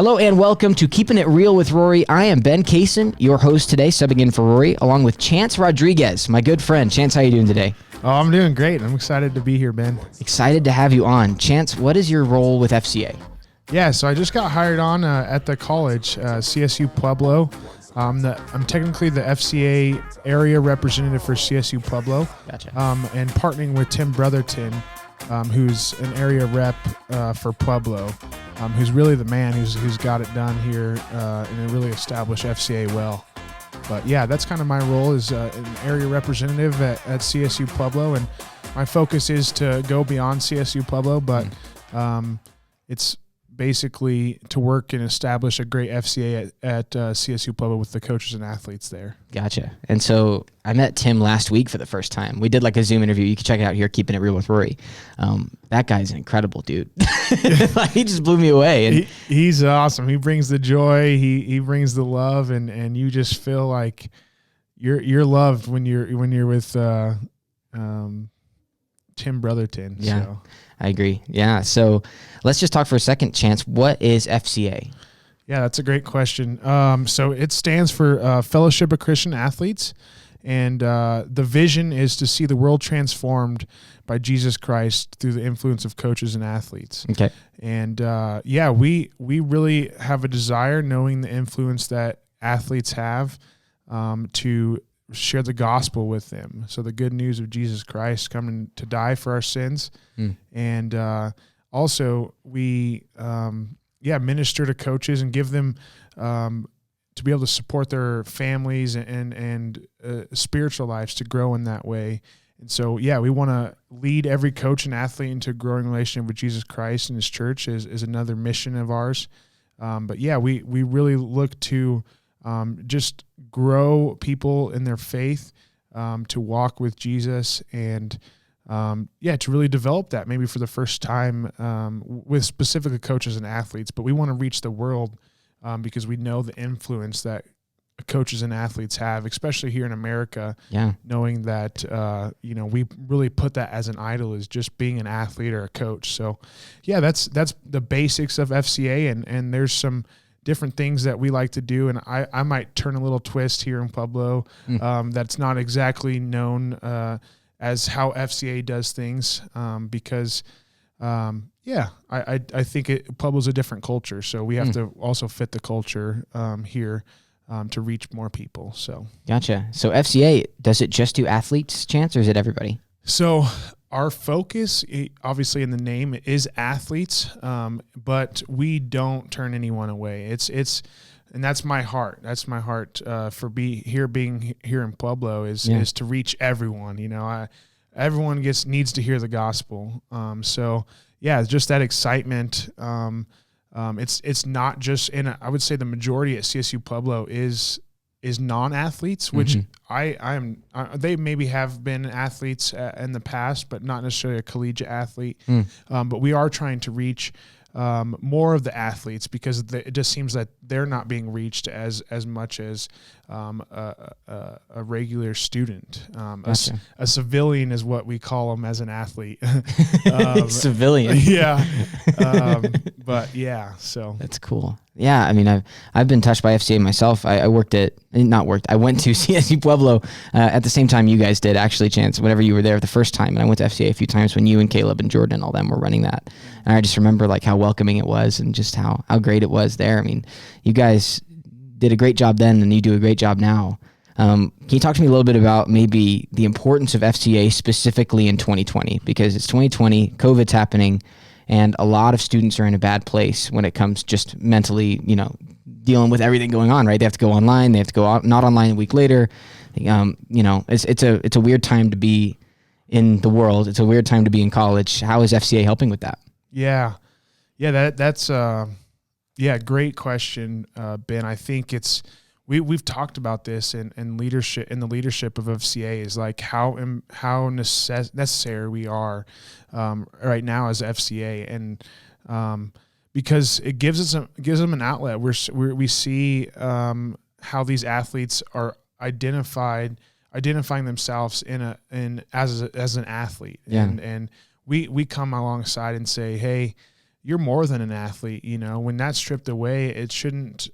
Hello and welcome to Keeping It Real with Rory. I am Ben Casen, your host today, subbing in for Rory, along with Chance Rodriguez, my good friend. Chance, how are you doing today? Oh, I'm doing great. I'm excited to be here, Ben. Excited to have you on. Chance, what is your role with FCA? Yeah, so I just got hired on at the college, CSU Pueblo. I'm technically the FCA area representative for CSU Pueblo. Gotcha. And partnering with Tim Brotherton, who's an area rep for Pueblo, who's really the man who's got it done here and really established FCA well. But yeah, that's kind of my role as an area representative at CSU Pueblo, and my focus is to go beyond CSU Pueblo, but it's basically to work and establish a great FCA at CSU Pueblo with the coaches and athletes there. Gotcha. And so I met Tim last week for the first time. We did like a Zoom interview. You can check it out here, Keeping It Real with Rory. That guy's an incredible dude. He just blew me away. And he's awesome. He brings the joy. He brings the love, and you just feel like you're loved when you're with Tim Brotherton. Yeah, so. I agree. Yeah. So let's just talk for a second, Chance. What is FCA? Yeah, that's a great question. So it stands for Fellowship of Christian Athletes, and the vision is to see the world transformed by Jesus Christ through the influence of coaches and athletes. Okay. And we really have a desire, knowing the influence that athletes have, to share the gospel with them. So the good news of Jesus Christ coming to die for our sins. And also we minister to coaches and give them to be able to support their families and spiritual lives to grow in that way. And so, we want to lead every coach and athlete into a growing relationship with Jesus Christ and his church is another mission of ours. We really look to just grow people in their faith, to walk with Jesus and, to really develop that maybe for the first time, with specifically coaches and athletes. But we want to reach the world, because we know the influence that coaches and athletes have, especially here in America, knowing that, we really put that as an idol, is just being an athlete or a coach. So that's the basics of FCA, and there's some different things that we like to do. And I might turn a little twist here in Pueblo, that's not exactly known, as how FCA does things, because, I think Pueblo's a different culture. So we have to also fit the culture, here, to reach more people. So Gotcha. So FCA, does it just do athletes, Chance, or is it everybody? So our focus, obviously in the name, is athletes, but we don't turn anyone away. And that's my heart. That's my heart for being here in Pueblo is to reach everyone. Everyone needs to hear the gospel. Just that excitement. It's not just I would say the majority at CSU Pueblo is non-athletes, which they maybe have been athletes in the past, but not necessarily a collegiate athlete. But we are trying to reach more of the athletes, because it just seems that they're not being reached as much as a regular student. Gotcha. A civilian is what we call them as an athlete. Civilian. Yeah. So that's cool. Yeah, I mean, I've been touched by FCA myself. I went to CSU Pueblo at the same time you guys did, actually, Chance, whenever you were there the first time. And I went to FCA a few times when you and Caleb and Jordan and all them were running that. And I just remember like how welcoming it was and just how great it was there. I mean, you guys did a great job then, and you do a great job now. Can you talk to me a little bit about maybe the importance of FCA specifically in 2020? Because it's 2020, COVID's happening, and a lot of students are in a bad place when it comes just mentally, dealing with everything going on, right? They have to go online. They have to go out, not online a week later. It's a weird time to be in the world. It's a weird time to be in college. How is FCA helping with that? Yeah. That's great question, Ben. I think we've talked about this in leadership, in the leadership of FCA, is like how necessary we are right now as FCA, and because it gives them an outlet. We see how these athletes are identifying themselves as an athlete, and we come alongside and say, hey, you're more than an athlete. When that's stripped away, it shouldn't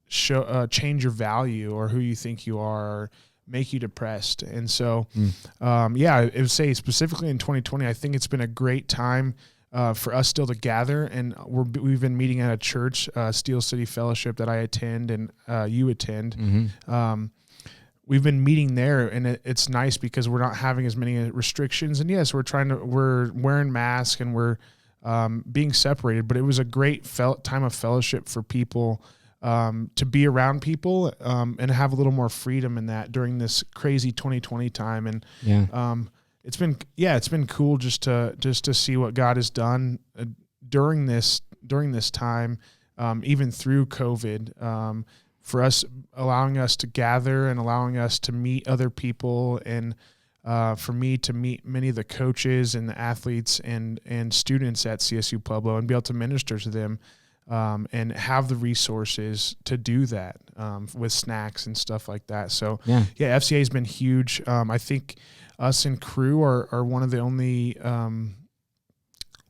change your value or who you think you are, or make you depressed. And so, I would say specifically in 2020, I think it's been a great time for us still to gather. And we've been meeting at a church, Steel City Fellowship, that I attend and you attend. Mm-hmm. We've been meeting there, and it's nice because we're not having as many restrictions. And yes, we're wearing masks and we're being separated, but it was a great time of fellowship for people, to be around people, and have a little more freedom in that during this crazy 2020 time. And it's been cool just to see what God has done during this time, even through COVID, for us, allowing us to gather and allowing us to meet other people, and for me to meet many of the coaches and the athletes and students at CSU Pueblo and be able to minister to them, and have the resources to do that, with snacks and stuff like that. So FCA has been huge. I think us and Crew are one of the only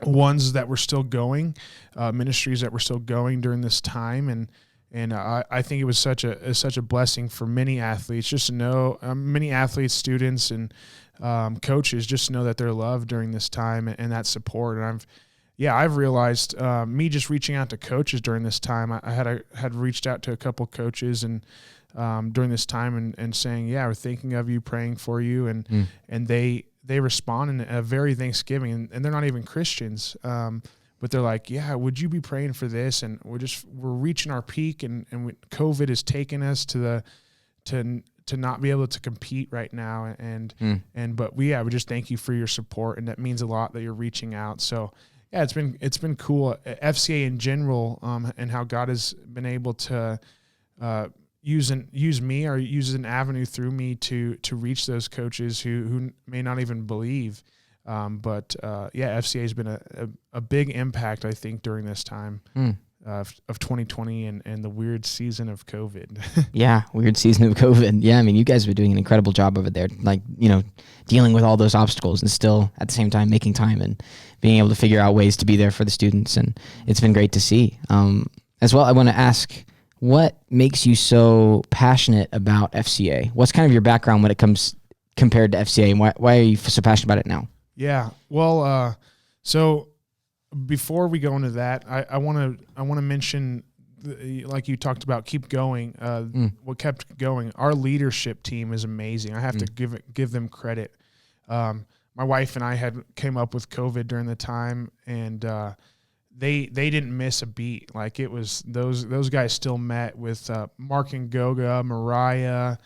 ones that were still going, ministries that were still going during this time. And I think it was such a blessing for many athletes, just to know, many athletes, students, and coaches, just to know that they're loved during this time and that support. And I've realized, me just reaching out to coaches during this time, I had reached out to a couple coaches and during this time and saying, we're thinking of you, praying for you, and they respond in a very Thanksgiving, and they're not even Christians. But they're like, would you be praying for this? And we're reaching our peak, and COVID has taken us to not be able to compete right now. But we just thank you for your support, and that means a lot that you're reaching out. So it's been cool. FCA in general, and how God has been able to use me, or use an avenue through me to reach those coaches who may not even believe. FCA has been a big impact, I think, during this time of 2020 and the weird season of COVID. Weird season of COVID. Yeah, I mean, you guys have been doing an incredible job over there, dealing with all those obstacles and still at the same time making time and being able to figure out ways to be there for the students. And it's been great to see. As well, I want to ask, what makes you so passionate about FCA? What's kind of your background when it comes compared to FCA, and why are you so passionate about it now? Yeah. Well, so before we go into that, I want to mention, like you talked about, keep going. What kept going? Our leadership team is amazing. I have to give them credit. My wife and I came up with COVID during the time, and they didn't miss a beat. Like, it was those guys still met with Mark and Goga, Mariah,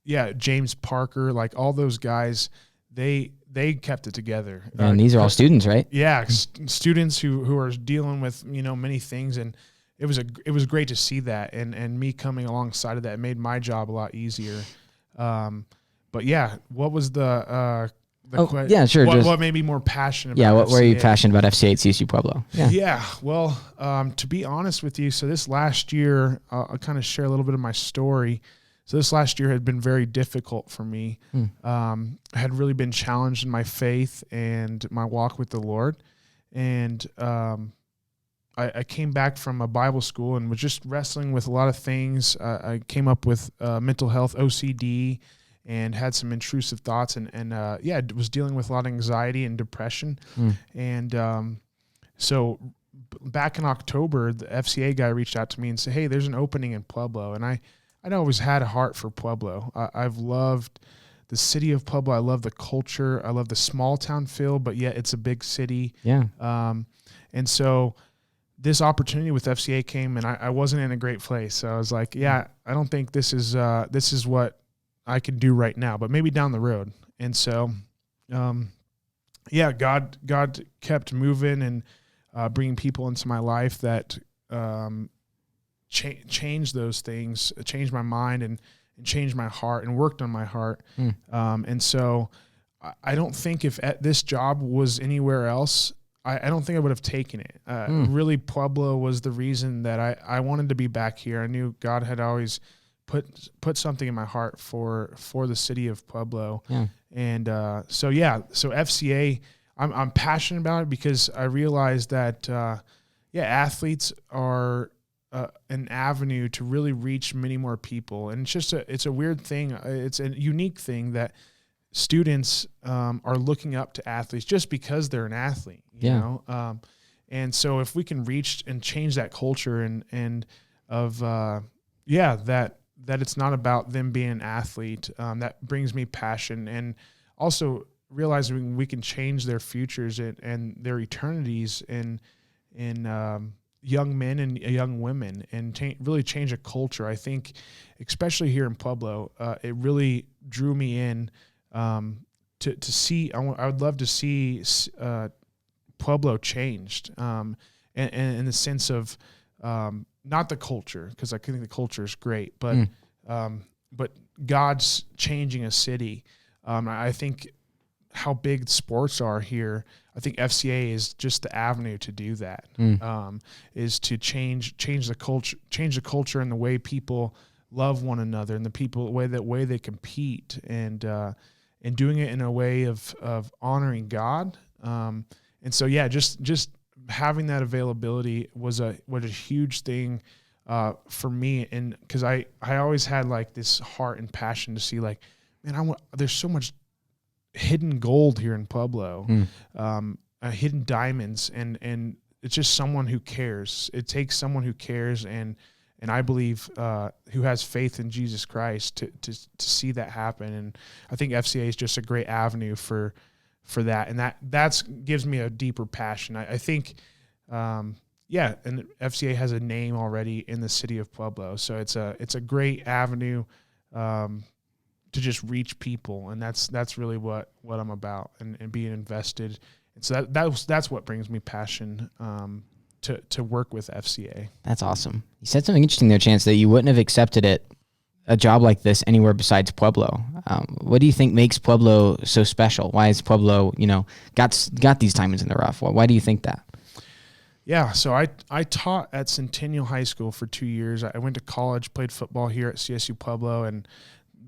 James Parker, like all those guys. They kept it together. And these are all students, right? Yeah, students who are dealing with many things, and it was great to see that, and me coming alongside of that made my job a lot easier. What was the sure. What made me more passionate about what FCA? were you passionate about FCA at CSU Pueblo? Well, to be honest with you, so this last year, I'll kind of share a little bit of my story. So this last year had been very difficult for me. I had really been challenged in my faith and my walk with the Lord. And I came back from a Bible school and was just wrestling with a lot of things. I came up with mental health, OCD, and had some intrusive thoughts, and was dealing with a lot of anxiety and depression. And so back in October, the FCA guy reached out to me and said, hey, there's an opening in Pueblo. And I'd always had a heart for Pueblo. I've loved the city of Pueblo. I love the culture. I love the small town feel, but yet it's a big city. Yeah. And so this opportunity with FCA came, and I wasn't in a great place. So I was like, I don't think this is what I can do right now, but maybe down the road. And so, God kept moving and bringing people into my life that changed those things, changed my mind and changed my heart and worked on my heart. And so I don't think if this job was anywhere else, I don't think I would have taken it. Really, Pueblo was the reason that I wanted to be back here. I knew God had always put something in my heart for the city of Pueblo. Yeah. And so FCA, I'm passionate about it because I realize that, athletes are an avenue to really reach many more people. And it's a weird thing. It's a unique thing that students are looking up to athletes just because they're an athlete, you know? And so if we can reach and change that culture and that it's not about them being an athlete, that brings me passion. And also realizing we can change their futures and their eternities in young men and young women and really change a culture. I think, especially here in Pueblo, it really drew me in to see. I would love to see Pueblo changed, and in the sense of not the culture, because I think the culture is great, but God's changing a city. I think how big sports are here. I think FCA is just the avenue to do that. Is to change the culture and the way people love one another and the way they compete, and doing it in a way of honoring God. And so, just having that availability was a huge thing for me. And because I always had like this heart and passion to see, like, man, there's so much hidden gold here in Pueblo, hidden diamonds, and it's just someone who cares. It takes someone who cares and I believe who has faith in Jesus Christ to see that happen. And I think FCA is just a great avenue for that, and that gives me a deeper passion. I think, and FCA has a name already in the city of Pueblo, so it's a great avenue to just reach people, and that's really what I'm about, and being invested. And so that's what brings me passion to work with FCA. That's awesome. You said something interesting there, Chance, that you wouldn't have accepted a job like this anywhere besides Pueblo. What do you think makes Pueblo so special? Why is Pueblo, got these diamonds in the rough? Why do you think that? Yeah, so I taught at Centennial High School for 2 years. I went to college, played football here at CSU Pueblo, and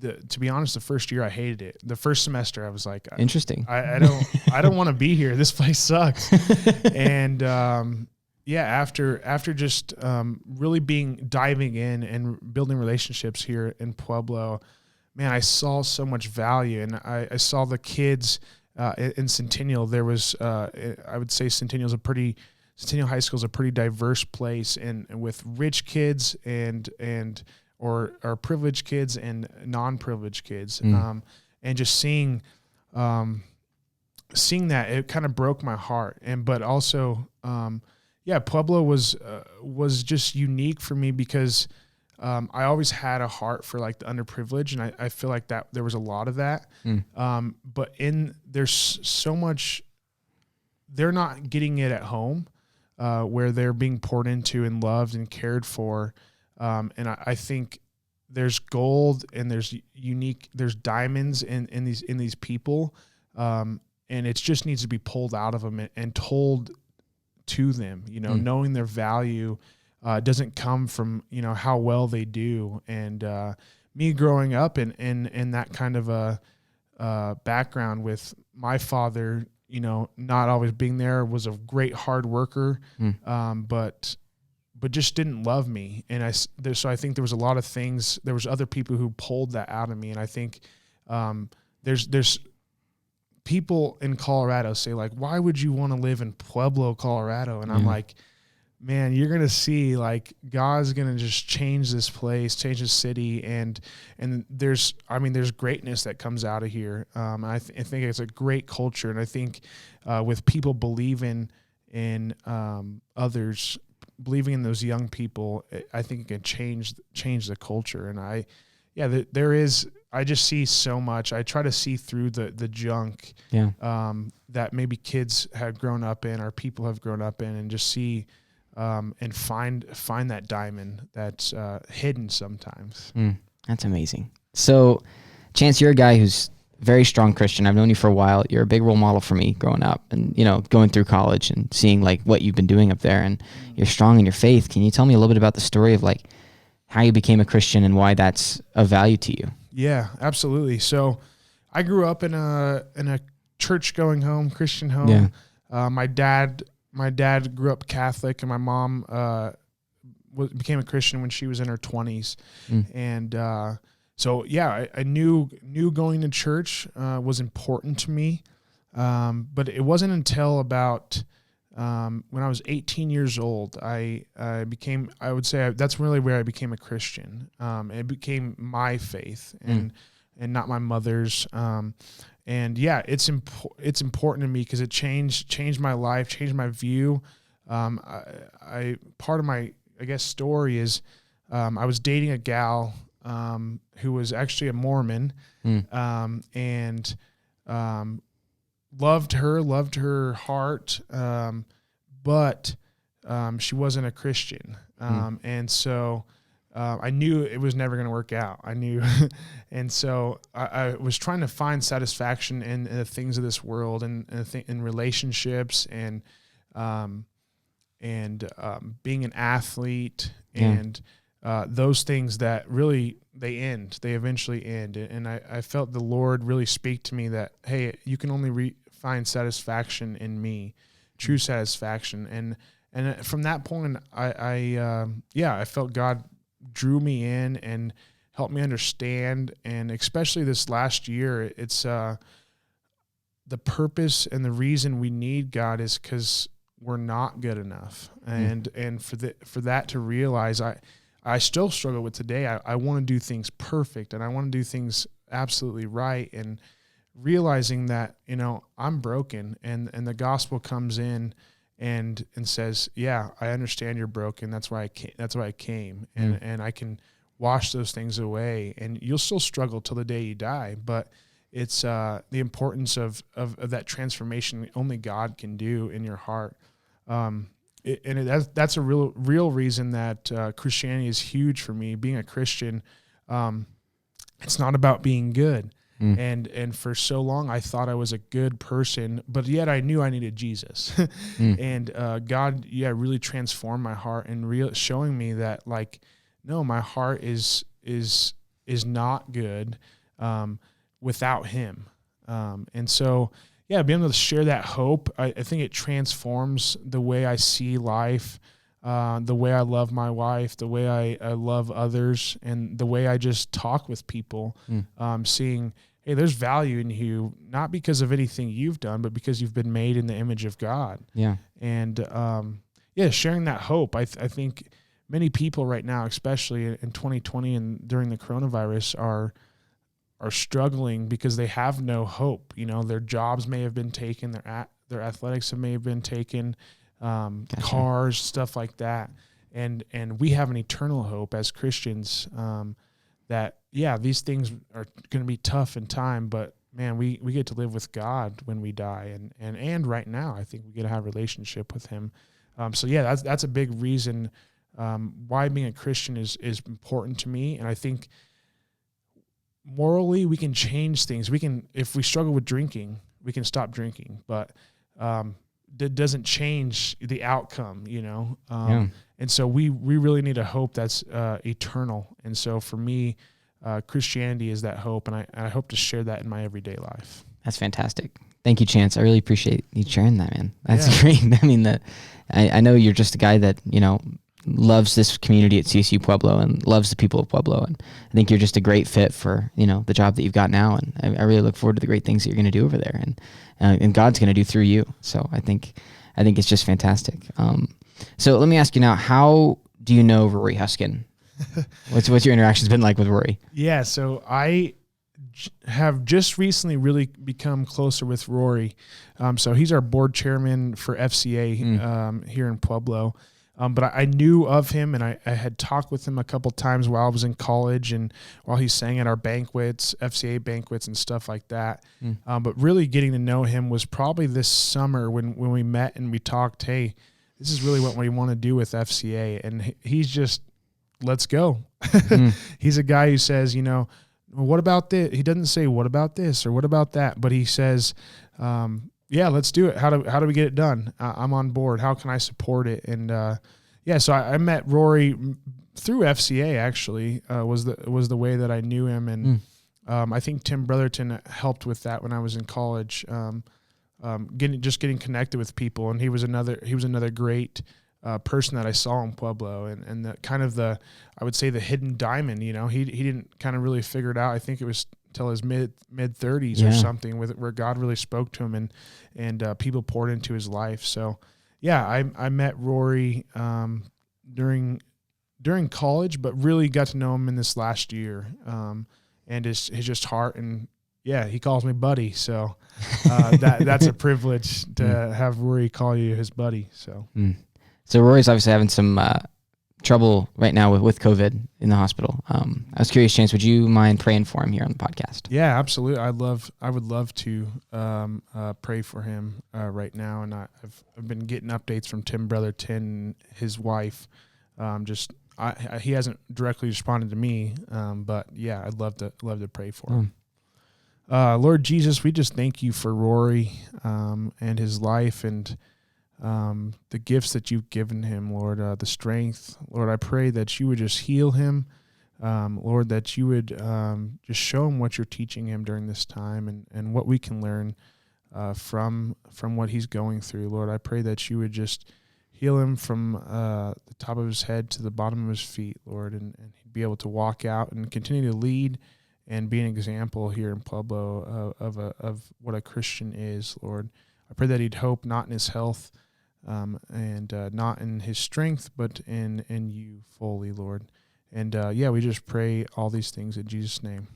to be honest, the first year I hated it. The first semester I was like, interesting. I don't want to be here. This place sucks. And after just really diving in and building relationships here in Pueblo, man, I saw so much value, and I saw the kids in Centennial. There was I would say Centennial High School is a pretty diverse place, and with rich kids or privileged kids and non-privileged kids, and just seeing that, it kind of broke my heart. But also, Pueblo was just unique for me because I always had a heart for like the underprivileged, and I feel like that there was a lot of that. But there's so much they're not getting it at home, where they're being poured into and loved and cared for. And I think there's gold and there's diamonds in these people. And it just needs to be pulled out of them and told to them, knowing their value, doesn't come from, how well they do. And, me growing up in that kind of a background with my father, not always being there, was a great hard worker, but just didn't love me. And so I think there was a lot of things, there was other people who pulled that out of me. And I think there's people in Colorado say, like, why would you want to live in Pueblo, Colorado? And I'm like, man, you're going to see, like, God's going to just change this place, change the city. And there's greatness that comes out of here. I think it's a great culture. And I think with people believing in others, believing in those young people, I think it can change the culture. And I just see so much. I try to see through the junk that maybe kids have grown up in or people have grown up in, and just see and find that diamond that's hidden sometimes. That's amazing. So, Chance, you're a guy who's very strong Christian. I've known you for a while. You're a big role model for me growing up and, going through college and seeing like what you've been doing up there, and you're strong in your faith. Can you tell me a little bit about the story of like how you became a Christian and why that's of value to you? Yeah, absolutely. So I grew up in a church going home, Christian home. Yeah. My dad grew up Catholic, and my mom became a Christian when she was in her 20s. And so yeah, I knew going to church was important to me, but it wasn't until about when I was 18 years old, I would say that's really where I became a Christian. It became my faith and not my mother's. And yeah, it's important to me because it changed my life, changed my view. Part of my, I guess, story is I was dating a gal who was actually a Mormon, and loved her heart, but she wasn't a Christian, and so I knew it was never going to work out. I knew, and so I was trying to find satisfaction in the things of this world and in relationships and being an athlete and those things that really they eventually end. And I felt the Lord really speak to me that, hey, you can only find satisfaction in me, true satisfaction. And from that point, I felt God drew me in and helped me understand. And especially this last year, it's the purpose and the reason we need God is because we're not good enough. And for that to realize, I still struggle with today. I want to do things perfect, and I want to do things absolutely right, and realizing that, I'm broken, and the gospel comes in and says, yeah, I understand you're broken. That's why I came. And I can wash those things away, and you'll still struggle till the day you die. But it's the importance of that transformation only God can do in your heart. That's a real reason that Christianity is huge for me. Being a Christian, it's not about being good. And for so long, I thought I was a good person, but yet I knew I needed Jesus. And God, really transformed my heart and showing me that, like, no, my heart is not good without Him. And so, being able to share that hope, I think it transforms the way I see life, the way I love my wife, the way I love others, and the way I just talk with people, seeing, hey, there's value in you, not because of anything you've done, but because you've been made in the image of God. Yeah. And, sharing that hope. I think many people right now, especially in 2020 and during the coronavirus, are struggling because they have no hope. Their jobs may have been taken, their athletics may have been taken, gotcha. Cars, stuff like that. And we have an eternal hope as Christians, that, these things are going to be tough in time, but man, we get to live with God when we die. And right now, I think we get to have a relationship with Him. That's a big reason, why being a Christian is important to me. And I think morally we can change things. If we struggle with drinking, we can stop drinking, but, that doesn't change the outcome, And so we really need a hope that's eternal. And so for me, Christianity is that hope, and I hope to share that in my everyday life. That's fantastic. Thank you, Chance. I really appreciate you sharing that, man. That's great. I mean, I know you're just a guy that, loves this community at CSU Pueblo and loves the people of Pueblo. And I think you're just a great fit for, the job that you've got now. And I really look forward to the great things that you're going to do over there and God's going to do through you. So I think it's just fantastic. So let me ask you now, how do you know Rory Huskin? What's your interactions been like with Rory? Yeah. So I have just recently really become closer with Rory. So he's our board chairman for FCA here in Pueblo. But I knew of him, and I had talked with him a couple times while I was in college and while he sang at our banquets, FCA banquets and stuff like that. But really getting to know him was probably this summer when we met and we talked, hey, this is really what we want to do with FCA. And he's just, let's go. He's a guy who says, what about this? He doesn't say, what about this or what about that? But he says, let's do it. How do we get it done? I'm on board. How can I support it? And so I met Rory through FCA. Actually, was the way that I knew him, and I think Tim Brotherton helped with that when I was in college. Getting connected with people, and he was another great person that I saw in Pueblo, and the kind of I would say the hidden diamond. He didn't kind of really figure it out. I think it was till his mid 30s or something where God really spoke to him, and people poured into his life. So yeah, I met Rory during college, but really got to know him in this last year, and his just heart, and yeah, he calls me buddy. So that's a privilege to have Rory call you his buddy. So. So Rory's obviously having some trouble right now with COVID in the hospital. I was curious, Chance, would you mind praying for him here on the podcast? Yeah, absolutely. I would love to pray for him right now, and I've been getting updates from Tim Brotherton, his wife. He hasn't directly responded to me, but yeah, I'd love to pray for him. Lord Jesus, we just thank you for Rory and his life, and the gifts that you've given him, Lord, the strength. Lord, I pray that you would just heal him, Lord, that you would just show him what you're teaching him during this time, and what we can learn from what he's going through. Lord, I pray that you would just heal him from the top of his head to the bottom of his feet, Lord, and he'd be able to walk out and continue to lead and be an example here in Pueblo of what a Christian is, Lord. I pray that he'd hope not in his health, and not in his strength, but in you fully, Lord. And we just pray all these things in Jesus' name.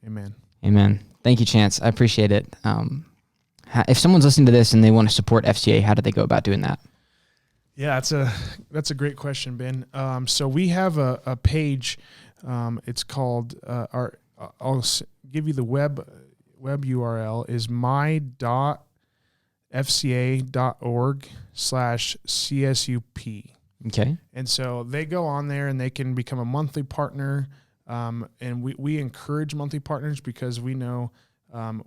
Amen. Amen. Thank you, Chance. I appreciate it. If someone's listening to this and they want to support FCA, how do they go about doing that? Yeah, that's a great question, Ben. So we have a page. It's called I'll give you the web URL is my.fca.org/CSUP. Okay. And so they go on there and they can become a monthly partner. And we encourage monthly partners because we know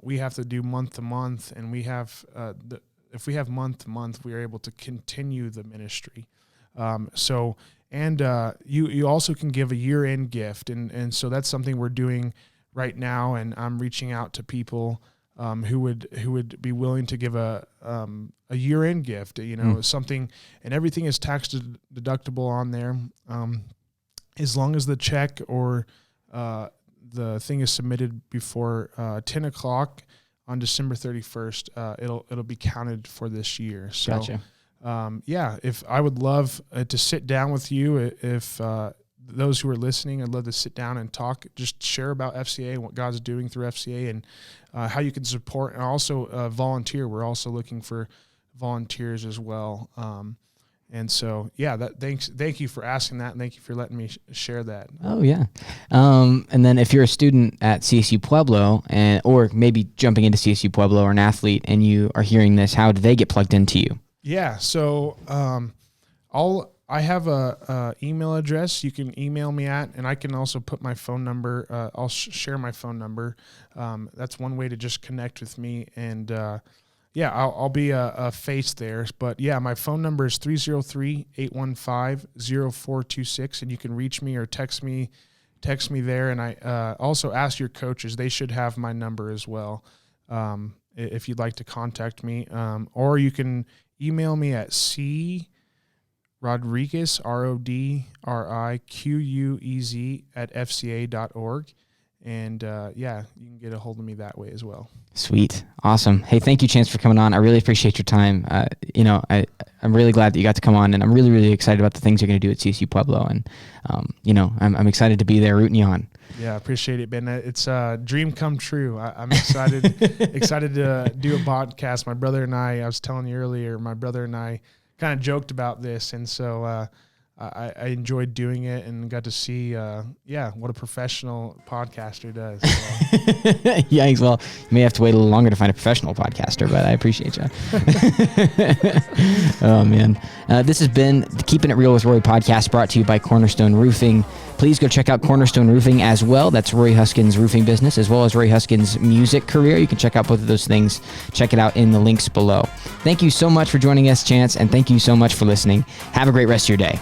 we have to do month to month, and we have if we have month to month, we are able to continue the ministry. You also can give a year-end gift, and so that's something we're doing right now. And I'm reaching out to people who would be willing to give a year-end gift, something, and everything is tax deductible on there, as long as the check or the thing is submitted before 10 o'clock on December 31st. It'll be counted for this year. So, gotcha. If I would love to sit down with you, if those who are listening, I'd love to sit down and talk, just share about FCA and what God's doing through FCA, and how you can support, and also volunteer. We're also looking for volunteers as well. And so, thank you for asking that, and thank you for letting me share that. Oh, yeah. And then if you're a student at CSU Pueblo, or maybe jumping into CSU Pueblo, or an athlete, and you are hearing this, how do they get plugged into you? Yeah, so I have a email address you can email me at, and I can also put my phone number. I'll share my phone number. That's one way to just connect with me, and I'll be a face there. But yeah, my phone number is 303-815-0426, and you can reach me or text me there. And I also ask your coaches; they should have my number as well, if you'd like to contact me, or you can email me at crodriguez, RODRIQUEZ @FCA.org. And you can get a hold of me that way as well. Sweet. Awesome. Hey, thank you, Chance, for coming on. I really appreciate your time. I'm really glad that you got to come on, and I'm really, really excited about the things you're going to do at CSU Pueblo. And, I'm excited to be there rooting you on. Yeah, I appreciate it, Ben. It's a dream come true. I'm excited to do a podcast. My brother and I was telling you earlier, my brother and I kind of joked about this. And so I enjoyed doing it and got to see, what a professional podcaster does. So. Yikes. Well, you may have to wait a little longer to find a professional podcaster, but I appreciate you. Oh, man. This has been the Keeping It Real with Rory podcast, brought to you by Cornerstone Roofing. Please go check out Cornerstone Roofing as well. That's Rory Huskin's roofing business, as well as Rory Huskin's music career. You can check out both of those things. Check it out in the links below. Thank you so much for joining us, Chance, and thank you so much for listening. Have a great rest of your day.